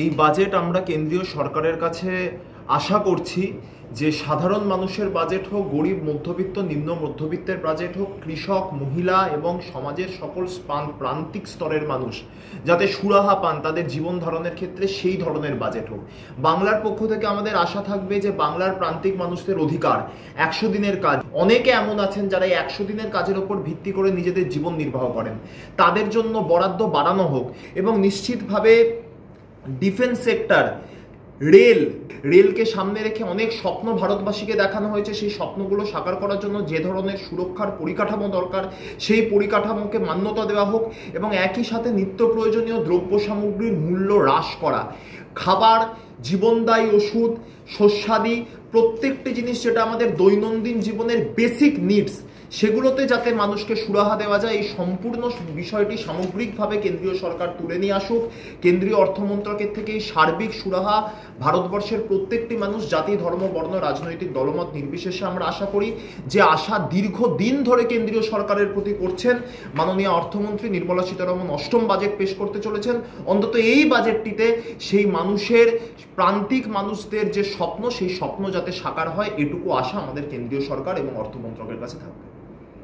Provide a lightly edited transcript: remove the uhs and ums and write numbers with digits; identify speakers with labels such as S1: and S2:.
S1: এই বাজেট আমরা কেন্দ্রীয় সরকারের কাছে আশা করছি যে সাধারণ মানুষের বাজেট হোক, গরিব মধ্যবিত্ত নিম্ন মধ্যবিত্তের বাজেট হোক, কৃষক, মহিলা এবং সমাজের সকল প্রান্তিক স্তরের মানুষ যাতে সুরাহা পান তাদের জীবন ধারণের ক্ষেত্রে, সেই ধরনের বাজেট হোক। বাংলার পক্ষ থেকে আমাদের আশা থাকবে যে বাংলার প্রান্তিক মানুষদের অধিকার 100 দিনের কাজ, অনেকে এমন আছেন যারা এই 100 দিনের কাজের ওপর ভিত্তি করে নিজেদের জীবন নির্বাহ করেন, তাদের জন্য বরাদ্দ বাড়ানো হোক এবং নিশ্চিতভাবে ডিফেন্স সেক্টর, রেলকে সামনে রেখে অনেক স্বপ্ন ভারতবাসীকে দেখানো হয়েছে। সেই স্বপ্নগুলো সাকার করার জন্য যে ধরনের সুরক্ষার পরিকাঠামো দরকার সেই পরিকাঠামোকে মান্যতা দেওয়া হোক এবং একই সাথে নিত্য প্রয়োজনীয় দ্রব্য সামগ্রীর মূল্য হ্রাস করা, খাবার, জীবনদায়ী ওষুধ, শস্যাদি প্রত্যেকটি জিনিস যেটা আমাদের দৈনন্দিন জীবনের বেসিক নিডস, সেগুলোতে যাতে মানুষকে সুরাহা দেওয়া যায়, এই সম্পূর্ণ বিষয়টি সামগ্রিকভাবে কেন্দ্রীয় সরকার তুলে নিয়ে আসুক। কেন্দ্রীয় অর্থমন্ত্রকের থেকে এই সার্বিক সুরাহা ভারতবর্ষের প্রত্যেকটি মানুষ, জাতি, ধর্ম, বর্ণ, রাজনৈতিক দলমত নির্বিশেষে আমরা আশা করি যে আশা দীর্ঘদিন ধরে কেন্দ্রীয় সরকারের প্রতি করছেন। মাননীয় অর্থমন্ত্রী নির্মলা সীতারমণ অষ্টম বাজেট পেশ করতে চলেছেন। অন্তত এই বাজেটটিতে সেই মানুষের, প্রান্তিক মানুষদের যে স্বপ্ন, সেই স্বপ্ন যাতে সাকার হয়, এটুকু আশা আমাদের কেন্দ্রীয় সরকার এবং অর্থমন্ত্রকের কাছে থাকবে।